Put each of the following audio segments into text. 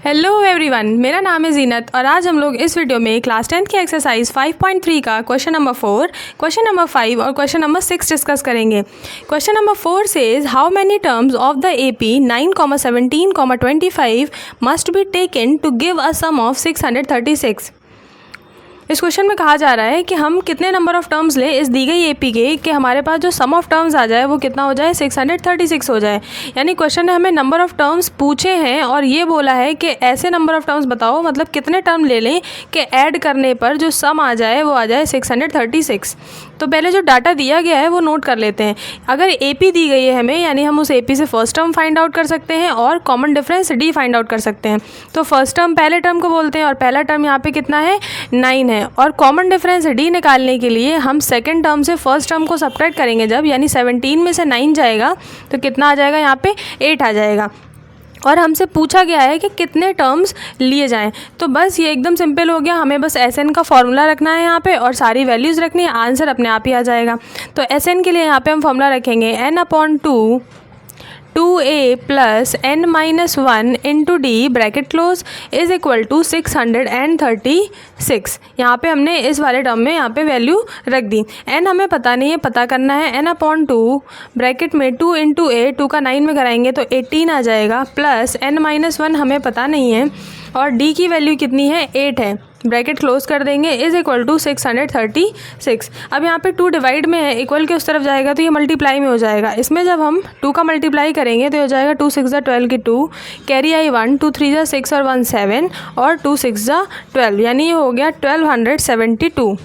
Hello everyone, मेरा नाम है जीनत और आज हम लोग इस वीडियो में क्लास 10th की एक्सरसाइज 5.3 का क्वेश्चन नंबर 4, क्वेश्चन नंबर 5 और क्वेश्चन नंबर 6 डिस्कस करेंगे। Question number 4 says how many terms of the AP 9, 17, 25 must be taken to give a sum of 636। इस क्वेश्चन में कहा जा रहा है कि हम कितने नंबर ऑफ टर्म्स लें इस दी गई एपी के कि हमारे पास जो सम ऑफ टर्म्स आ जाए वो कितना हो जाए, 636 हो जाए। यानी क्वेश्चन ने हमें नंबर ऑफ टर्म्स पूछे हैं और ये बोला है कि ऐसे नंबर ऑफ टर्म्स बताओ, मतलब कितने टर्म ले लें कि ऐड करने पर जो सम आ जाए वो आ जाए 636। तो पहले जो डाटा दिया गया है वो नोट कर लेते हैं। अगर एपी दी गई है हमें, यानी हम उस एपी से फर्स्ट टर्म फाइंड आउट कर सकते हैं और common difference D find out कर सकते हैं। तो फर्स्ट टर्म पहले टर्म को बोलते हैं और पहला टर्म यहाँ पे कितना है, 9 है। और कॉमन डिफरेंस डी निकालने के लिए हम सेकंड टर्म से फर्स्ट टर्म को सब्ट्रैक्ट करेंगे जब, यानी 17 में से 9 जाएगा तो कितना आ जाएगा, यहाँ पे 8 आ जाएगा। और हमसे पूछा गया है कि कितने टर्म्स लिए जाएं। तो बस ये एकदम सिंपल हो गया, हमें बस एस एन का फॉर्मूला रखना है यहाँ पे और सारी वैल्यूज़ रखनी है, आंसर अपने आप ही आ जाएगा। तो एस एन के लिए यहाँ पे हम फॉर्मूला रखेंगे n/2 2a plus n-1 into D bracket close is equal to 636। यहाँ पे हमने इस वाले टर्म में यहाँ पे वैल्यू रख दी। n हमें पता नहीं है, पता करना है। n/2 ब्रैकेट में 2 इंटू ए, 2 का 9 में कराएंगे तो 18 आ जाएगा, प्लस n-1 हमें पता नहीं है और d की वैल्यू कितनी है, 8 है। ब्रैकेट क्लोज कर देंगे इज इक्वल टू 636। अब यहाँ पे 2 डिवाइड में है, इक्वल के उस तरफ जाएगा तो ये मल्टीप्लाई में हो जाएगा। इसमें जब हम 2 का मल्टीप्लाई करेंगे तो हो जाएगा 2 6 12 की 2, कैरी आई 1, 2 3 6 और 1 7 और 2 6 12, यानी ये हो गया 1272।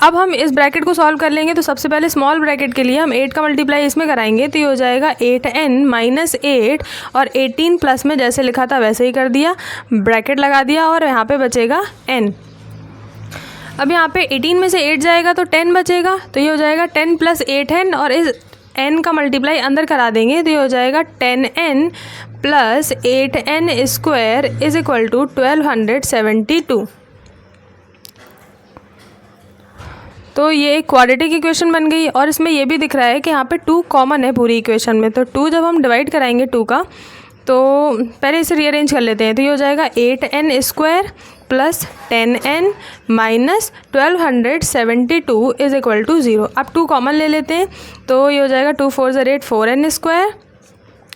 अब हम इस ब्रैकेट को सॉल्व कर लेंगे। तो सबसे पहले स्मॉल ब्रैकेट के लिए हम 8 का मल्टीप्लाई इसमें कराएंगे तो ये हो जाएगा 8n-8 और 18 प्लस में जैसे लिखा था वैसे ही कर दिया, ब्रैकेट लगा दिया और यहाँ पे बचेगा n। अब यहाँ पे 18 में से 8 जाएगा तो 10 बचेगा, तो ये हो जाएगा 10 + 8n और इस n का मल्टीप्लाई अंदर करा देंगे तो ये हो जाएगा 10n + 8n² is equal to 1272। तो ये एक क्वाड्रेटिक इक्वेशन बन गई और इसमें ये भी दिख रहा है कि यहाँ पे 2 कॉमन है पूरी इक्वेशन में। तो 2 जब हम डिवाइड कराएंगे 2 का, तो पहले इसे रीअरेंज कर लेते हैं। तो ये हो जाएगा 8n² plus 10n minus 1272 is equal to 0। अब 2 कॉमन ले लेते हैं तो ये हो जाएगा 2 4 8 4n²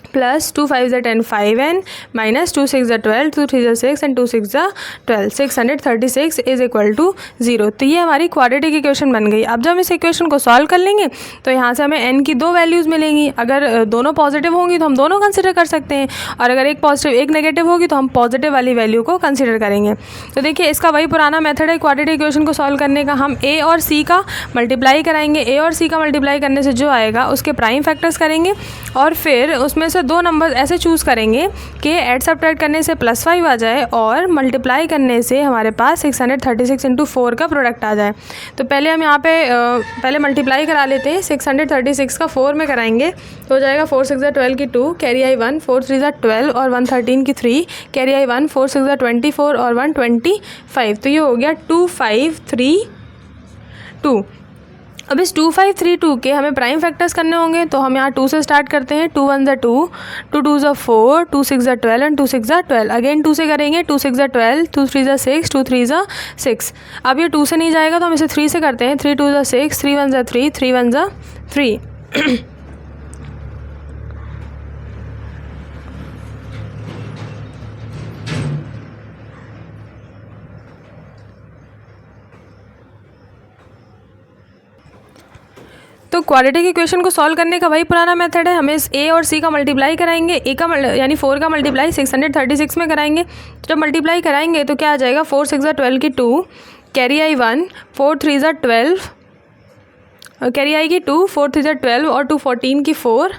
plus 2 5 10 5n minus 2 6 12 2 3 6 and 2 6 12 636 is equal to 0। तो ये हमारी क्वाड्रेटिक इक्वेशन बन गई। अब जब हम इस इक्वेशन को सॉल्व कर लेंगे तो यहाँ से हमें n की 2 वैल्यूज़ मिलेंगी। अगर दोनों पॉजिटिव होंगी तो हम दोनों कंसिडर कर सकते हैं और अगर एक पॉजिटिव एक नेगेटिव होगी तो हम पॉजिटिव वाली वैल्यू को कंसिडर करेंगे। तो देखिए इसका वही पुराना मेथड है क्वाड्रेटिक इक्वेशन को सॉल्व करने का। हम a और c का मल्टीप्लाई कराएंगे, a और c का मल्टीप्लाई करने से जो आएगा उसके प्राइम फैक्टर्स करेंगे और फिर उसमें से 2 नंबर ऐसे चूज़ करेंगे कि ऐड सब्ट्रैक्ट करने से +5 आ जाए और मल्टीप्लाई करने से हमारे पास 636 इंटू 4 का प्रोडक्ट आ जाए। तो पहले हम यहाँ पे पहले मल्टीप्लाई करा लेते हैं। 636 का 4 में कराएंगे तो हो जाएगा 4 6 12 की 2, कैरी आई 1, 4 3 12 और 113 की 3, कैरी आई 1, 4 6 24 और 125। तो ये हो गया 2532। अब इस 2532 के हमें प्राइम फैक्टर्स करने होंगे तो हम यहाँ 2 से स्टार्ट करते हैं। 2 1 2, 2 2 4, 2 6 12 एंड 2 6 12। अगेन 2 से करेंगे, 2 6 12, 2 3 6, 2 3 6। अब ये 2 से नहीं जाएगा तो हम इसे 3 से करते हैं। 3 2 6, 3 1 3, 3 1 3। तो क्वाड्रेटिक इक्वेशन को सॉल्व करने का वही पुराना मेथड है। हमें इस a और c का मल्टीप्लाई कराएंगे, a का यानी 4 का मल्टीप्लाई 636 में कराएंगे। तो जब मल्टीप्लाई कराएंगे तो क्या आ जाएगा, 4 6 12 की 2, कैरी आई 1, 4 3 12, कैरी आई की 2, 4 3 12 और 2 14 की 4,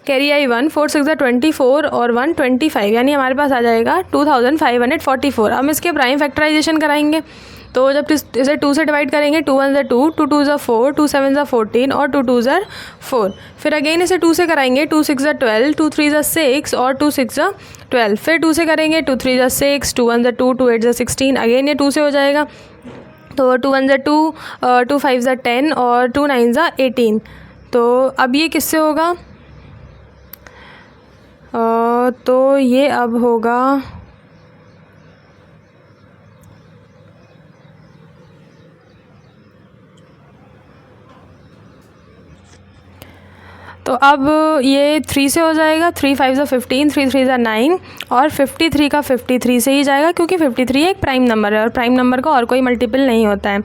कैरी आई 1, 4 6 24 और 125, यानी हमारे पास आ जाएगा 2544। हम इसके प्राइम फैक्टराइजेशन कराएंगे तो जब इसे 2 से डिवाइड करेंगे, 2 1 2, 2 2 4, 2 7 14 और 2 2 4। फिर अगेन इसे 2 से कराएंगे, 2 6 12, 2 3 6 और 2 6 12। फिर 2 से करेंगे, 2 3 6, 2 1 2, 2 8 16। अगेन ये 2 से हो जाएगा तो 2 1 2, 2 5 10 और 2 9 18। तो अब ये किससे होगा, तो ये अब होगा तो अब ये 3 से हो जाएगा, 3 5 ज़ा 15, 3 3 ज़ा 9 और 53 का 53 से ही जाएगा क्योंकि 53 एक प्राइम नंबर है और प्राइम नंबर का और कोई मल्टीपल नहीं होता है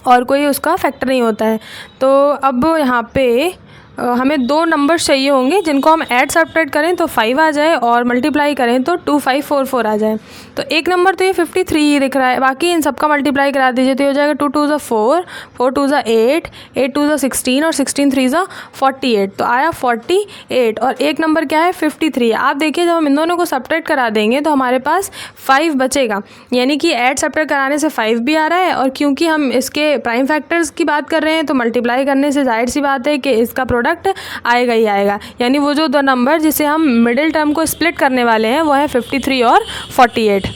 और कोई उसका फैक्टर नहीं होता है। तो अब यहाँ पे हमें दो नंबर्स चाहिए होंगे जिनको हम ऐड सब्ट्रैक्ट करें तो 5 आ जाए और मल्टीप्लाई करें तो 2544 आ जाए। तो एक नंबर तो ये 53 ही दिख रहा है, बाकी इन सबका मल्टीप्लाई करा दीजिए तो ये हो जाएगा 2 2 ज़ा 4, 4 2 ज़ा 8, 8 2 ज़ा 16 और 16 3 ज़ा 48। तो आया 48 और एक नंबर क्या है 53। आप देखिए जब हम इन दोनों को सब्ट्रैक्ट करा देंगे तो हमारे पास 5 बचेगा, यानी कि ऐड सब्ट्रैक्ट कराने से 5 भी आ रहा है और क्योंकि हम इसके प्राइम फैक्टर्स की बात कर रहे हैं तो मल्टीप्लाई करने से जाहिर सी बात है कि इसका प्रोडक्ट आएगा ही आएगा। यानी वो जो दो नंबर जिसे हम मिडिल टर्म को स्प्लिट करने वाले हैं वो है 53 और 48।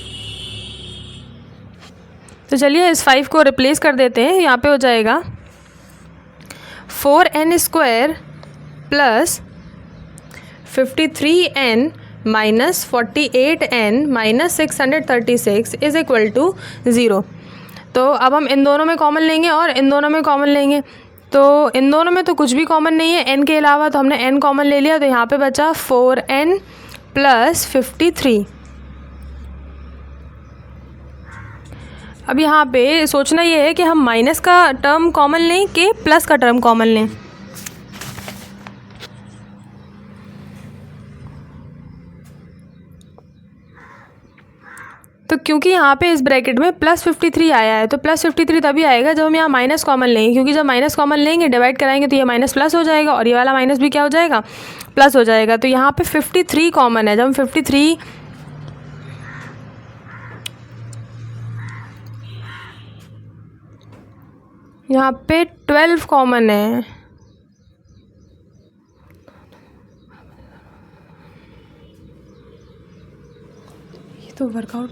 तो चलिए इस 5 को रिप्लेस कर देते हैं। यहाँ पे हो जाएगा 4n² plus 53n minus 48n minus 636 is equal to 0। तो अब हम इन दोनों में कॉमन लेंगे और इन दोनों में कॉमन लेंगे। तो इन दोनों में तो कुछ भी कॉमन नहीं है n के अलावा, तो हमने n कॉमन ले लिया तो यहाँ पे बचा 4n प्लस 53। अब यहाँ पे सोचना ये है कि हम माइनस का टर्म कॉमन लें कि प्लस का टर्म कॉमन लें। तो क्योंकि यहाँ पे इस ब्रैकेट में प्लस 53 आया है तो प्लस 53 तभी आएगा जब हम यहाँ माइनस कॉमन लेंगे, क्योंकि जब माइनस कॉमन लेंगे डिवाइड कराएंगे तो ये माइनस प्लस हो जाएगा और ये वाला माइनस भी क्या हो जाएगा प्लस हो जाएगा। तो यहाँ पे 53 कॉमन है। जब हम 53 यहाँ पे 12 कॉमन है, ये तो वर्कआउट।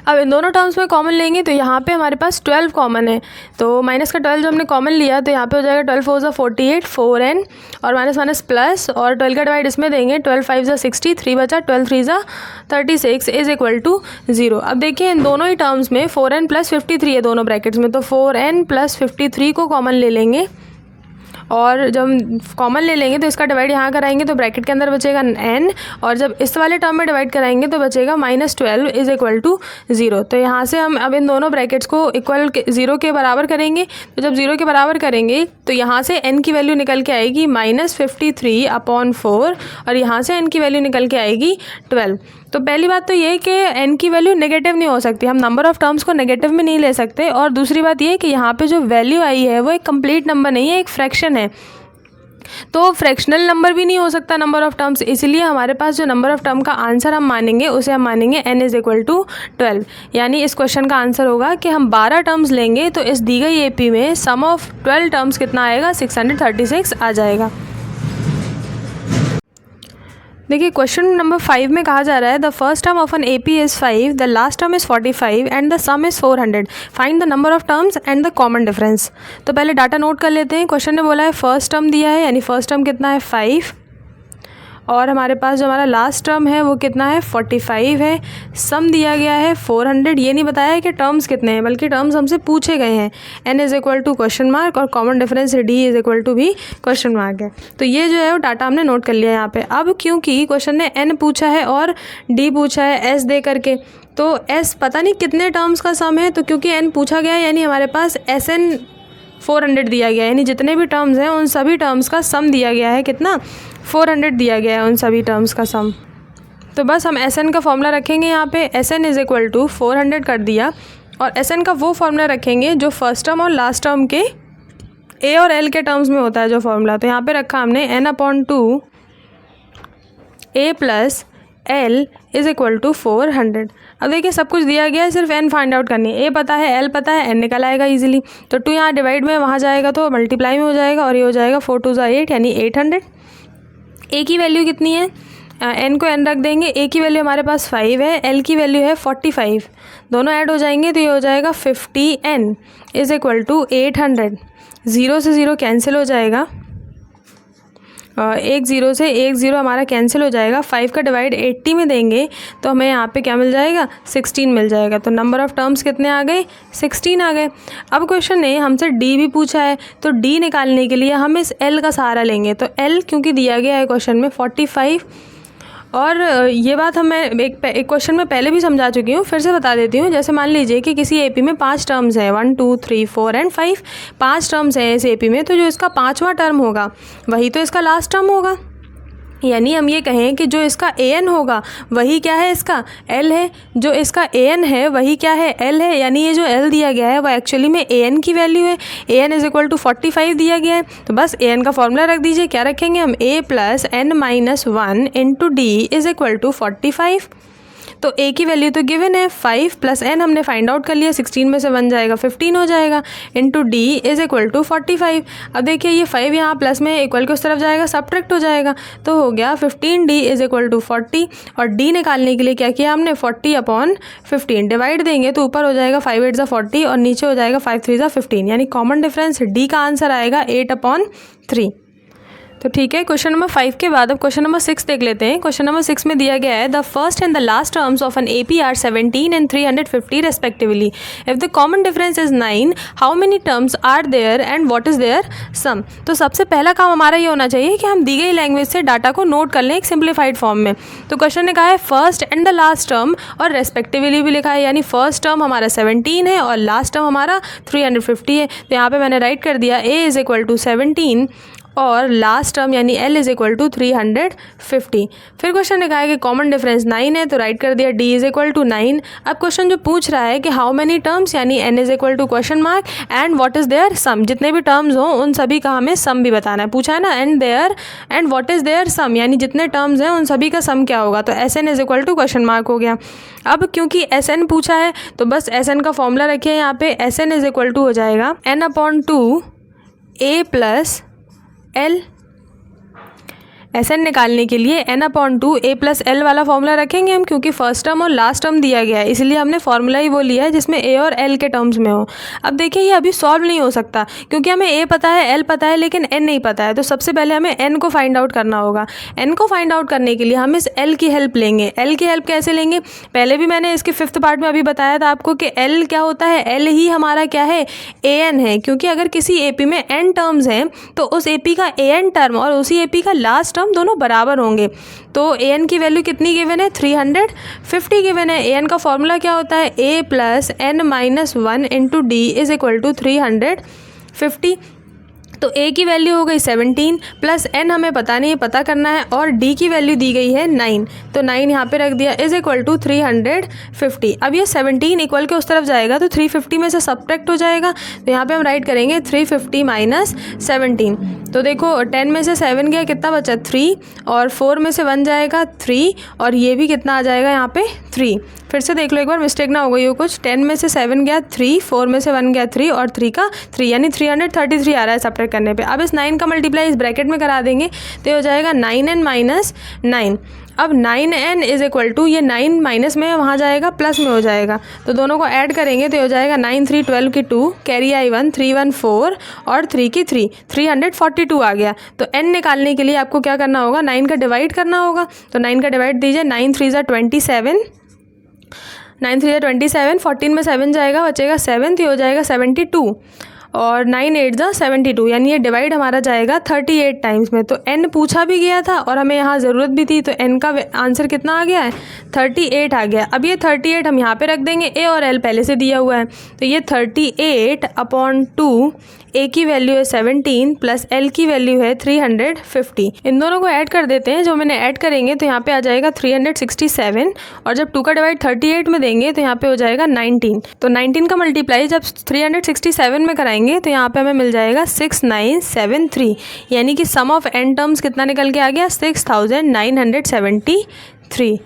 अब इन दोनों टर्म्स में कॉमन लेंगे तो यहाँ पे हमारे पास 12 कॉमन है। तो माइनस का 12 जो हमने कॉमन लिया तो यहाँ पे हो जाएगा 12 4 ज़ा 48, 4n और माइनस माइनस प्लस और 12 का डिवाइड इसमें देंगे, 12 5 ज़ा 60, 3 बचा, 12 3 ज़ा 36 इज इक्वल टू 0। अब देखिए इन दोनों ही टर्म्स में 4n प्लस 53 है दोनों ब्रैकेट्स में, तो 4n प्लस 53 को कॉमन ले लेंगे और जब हम कॉमन ले लेंगे तो इसका डिवाइड यहाँ कराएंगे तो ब्रैकेट के अंदर बचेगा n और जब इस वाले टर्म में डिवाइड कराएंगे तो बचेगा -12 इज इक्वल टू 0। तो यहाँ से हम अब इन दोनों ब्रैकेट्स को इक्वल 0 के बराबर करेंगे। तो जब 0 के बराबर करेंगे तो यहाँ से n की वैल्यू निकल के आएगी -53/4 और यहाँ से n की वैल्यू निकल के आएगी 12। तो पहली बात तो ये है कि n की वैल्यू नेगेटिव नहीं हो सकती, हम नंबर ऑफ़ टर्म्स को नेगेटिव में नहीं ले सकते। और दूसरी बात ये है कि यहाँ पे जो वैल्यू आई है वो एक कंप्लीट नंबर नहीं है, एक फ्रैक्शन है, तो फ्रैक्शनल नंबर भी नहीं हो सकता नंबर ऑफ़ टर्म्स। इसलिए हमारे पास जो नंबर ऑफ़ टर्म का आंसर हम मानेंगे उसे हम मानेंगे n इज़ इक्वल टू 12। यानी इस क्वेश्चन का आंसर होगा कि हम 12 टर्म्स लेंगे तो इस दी गई AP में सम ऑफ 12 टर्म्स कितना आएगा 636 आ जाएगा। देखिए क्वेश्चन नंबर 5 में कहा जा रहा है the first term of an AP is 5, the last term is 45 and the sum is 400, find the number of terms and the common difference. तो पहले डाटा नोट कर लेते हैं। क्वेश्चन ने बोला है फर्स्ट टर्म दिया है, यानी फर्स्ट टर्म कितना है 5 और हमारे पास जो हमारा लास्ट टर्म है वो कितना है 45 है। सम दिया गया है 400, ये नहीं बताया है कि टर्म्स कितने हैं बल्कि टर्म्स हमसे पूछे गए हैं। n is equal to question mark और common difference d is equal to भी क्वेश्चन मार्क है। तो ये जो है वो डाटा हमने नोट कर लिया यहाँ पे। अब क्योंकि क्वेश्चन ने n पूछा है और d पूछा है s दे करके, तो s पता नहीं कितने टर्म्स का सम है, तो क्योंकि n पूछा गया है यानी हमारे पास SN 400 दिया गया है, यानी जितने भी टर्म्स हैं उन सभी टर्म्स का सम दिया गया है, कितना 400 दिया गया है उन सभी टर्म्स का सम। तो बस हम SN का फॉर्मूला रखेंगे यहाँ पे, SN इज़ इक्वल टू 400 कर दिया और SN का वो फॉर्मूला रखेंगे जो फर्स्ट टर्म और लास्ट टर्म के A और L के टर्म्स में होता है जो फॉर्मूला। तो यहाँ पे रखा हमने n/2 A plus L is equal to 400। अब देखिए सब कुछ दिया गया है, सिर्फ n फाइंड आउट करनी है। A पता है, L पता है, n निकल आएगा इजीली। तो 2 यहाँ डिवाइड में वहाँ जाएगा तो मल्टीप्लाई में हो जाएगा और ये हो जाएगा 4 2 ज़ा 8 यानी 800। A की वैल्यू कितनी है, n को n रख देंगे। A की वैल्यू हमारे पास 5 है, L की वैल्यू है 45, दोनों ऐड हो जाएंगे तो ये हो जाएगा 50n इज़ इक्वल टू 800। 0 से 0 कैंसिल हो जाएगा, एक ज़ीरो से एक ज़ीरो हमारा कैंसिल हो जाएगा। 5 का डिवाइड 80 में देंगे तो हमें यहाँ पे क्या मिल जाएगा, 16 मिल जाएगा। तो नंबर ऑफ़ टर्म्स कितने आ गए, 16 आ गए। अब क्वेश्चन ने हमसे डी भी पूछा है, तो डी निकालने के लिए हम इस एल का सहारा लेंगे। तो एल क्योंकि दिया गया है क्वेश्चन में 45, और ये बात मैं एक क्वेश्चन में पहले भी समझा चुकी हूँ, फिर से बता देती हूँ। जैसे मान लीजिए कि किसी एपी में 5 टर्म्स हैं, 1 2 3 4 एंड 5, 5 टर्म्स हैं इस एपी में, तो जो इसका 5वां टर्म होगा वही तो इसका लास्ट टर्म होगा। यानी हम ये कहें कि जो इसका an होगा वही क्या है, इसका l है, जो इसका an है वही क्या है, l है। यानी ये जो l दिया गया है वो एक्चुअली में an की वैल्यू है। an इज इक्वल टू 45 दिया गया है, तो बस an का फॉर्मूला रख दीजिए। क्या रखेंगे हम, a plus n minus 1 into d is equal to 45। तो a की वैल्यू तो गिवन है 5 प्लस n हमने फाइंड आउट कर लिया, 16 में से 1 जाएगा 15 हो जाएगा, into d is equal to 45। अब देखिए ये 5 यहाँ प्लस में इक्वल के उस तरफ जाएगा, सब्ट्रैक्ट हो जाएगा, तो हो गया 15d इज इक्वल टू 40। और d निकालने के लिए क्या किया हमने, 40/15 डिवाइड देंगे तो ऊपर हो जाएगा 5 8 ज़ा 40 और नीचे हो जाएगा 5 3 ज़ा 15। यानी कॉमन डिफरेंस d का आंसर आएगा 8/3। तो ठीक है, क्वेश्चन नंबर 5 के बाद अब क्वेश्चन नंबर 6 देख लेते हैं। क्वेश्चन नंबर 6 में दिया गया है the first and the last terms of an AP are 17 and 350 respectively. If the common difference is 9, how many terms are there and what is their sum. तो सबसे पहला काम हमारा ये होना चाहिए कि हम दी गई लैंग्वेज से डाटा को नोट कर लें एक सिंप्लीफाइड फॉर्म में। तो क्वेश्चन ने कहा है first and the last term, और रेस्पेक्टिवली भी लिखा है, यानी फर्स्ट टर्म हमारा 17 है और लास्ट टर्म हमारा 350 है। तो यहाँ पे मैंने राइट कर दिया a इज इक्वल टू 17 और लास्ट टर्म यानी l इज इक्वल टू 350। फिर क्वेश्चन ने कहा है कि कॉमन डिफरेंस 9 है, तो राइट कर दिया d इज इक्वल टू 9। अब क्वेश्चन जो पूछ रहा है कि हाउ मेनी टर्म्स, यानी n is equal to question mark and what is their sum. जितने भी टर्म्स हों उन सभी का हमें सम भी बताना है, पूछा है ना, and there and what is their sum, यानी जितने टर्म्स हैं उन सभी का सम क्या होगा। तो Sn is equal to question mark हो गया। अब क्योंकि Sn पूछा है तो बस Sn का फॉर्मूला रखिए यहाँ पे, Sn इज इक्वल टू हो जाएगा n/2 a plus l। Sn निकालने के लिए n/2 a प्लस l वाला फॉर्मूला रखेंगे हम, क्योंकि फर्स्ट टर्म और लास्ट टर्म दिया गया है, इसलिए हमने फॉर्मूला ही वो लिया है जिसमें a और l के टर्म्स में हो। अब देखिए ये अभी सॉल्व नहीं हो सकता, क्योंकि हमें a पता है, l पता है, लेकिन n नहीं पता है। तो सबसे पहले हमें n को फाइंड आउट करना होगा। n को फाइंड आउट करने के लिए हम इस l की हेल्प लेंगे। l की हेल्प कैसे लेंगे, पहले भी मैंने इसके 5th पार्ट में अभी बताया था आपको कि l क्या होता है, l ही हमारा क्या है, an है। क्योंकि अगर किसी AP में n टर्म्स हैं तो उस AP का an टर्म और उसी AP का लास्ट दोनों बराबर होंगे। तो an की वैल्यू कितनी गिवन है, 350 गिवन है। an का फॉर्मूला क्या होता है, a plus n minus 1 into d is equal to 350। तो a की वैल्यू हो गई 17 प्लस n हमें पता नहीं है, पता करना है, और d की वैल्यू दी गई है 9, तो 9 यहाँ पे रख दिया इज इक्वल टू 350। अब ये 17 इक्वल के उस तरफ जाएगा तो 350 में से सब्ट्रैक्ट हो जाएगा, तो यहाँ पे हम राइट करेंगे 350 माइनस 17। तो देखो 10 में से 7 गया, कितना बचा 3, और 4 में से 1 जाएगा 3, और ये भी कितना आ जाएगा यहाँ पे 3। फिर से देख लो एक बार, मिस्टेक ना हो गई हो कुछ। 10 में से 7 गया 3, 4 में से 1 गया 3 और 3 का 3, यानी 333 आ रहा है सब्ट्रैक्ट करने पे। अब इस 9 का मल्टीप्लाई इस ब्रैकेट में करा देंगे तो ये हो जाएगा 9n माइनस 9। अब 9n इज इक्वल टू, ये 9 माइनस में वहाँ जाएगा प्लस में हो जाएगा, तो दोनों को ऐड करेंगे तो हो जाएगा 9 3 12 की 2, कैरी आई 1, 3 1 4 और 3 की 3, 342 आ गया। तो n निकालने के लिए आपको क्या करना होगा, 9 का डिवाइड करना होगा। तो 9 का डिवाइड दीजिए, 9 3 ज़ा 27, 9 3 ज़ा 27, 14 में 7 जाएगा, बचेगा 7, तो हो जाएगा 72, और 9 8 ज़ा 72, यानी ये डिवाइड हमारा जाएगा 38 टाइम्स में। तो n पूछा भी गया था और हमें यहाँ ज़रूरत भी थी, तो n का आंसर कितना आ गया है, 38 आ गया। अब ये 38 हम यहाँ पे रख देंगे, a और l पहले से दिया हुआ है, तो ये 38/2, a की वैल्यू है 17 प्लस l की वैल्यू है 350। इन दोनों को ऐड कर देते हैं, जो मैंने ऐड करेंगे तो यहाँ पे आ जाएगा 367, और जब 2 का डिवाइड 38 में देंगे तो यहाँ पे हो जाएगा 19। तो 19 का मल्टीप्लाई जब 367 में कराएंगे तो यहाँ पे हमें मिल जाएगा 6973, यानी कि सम ऑफ n टर्म्स कितना निकल के आ गया, 6973।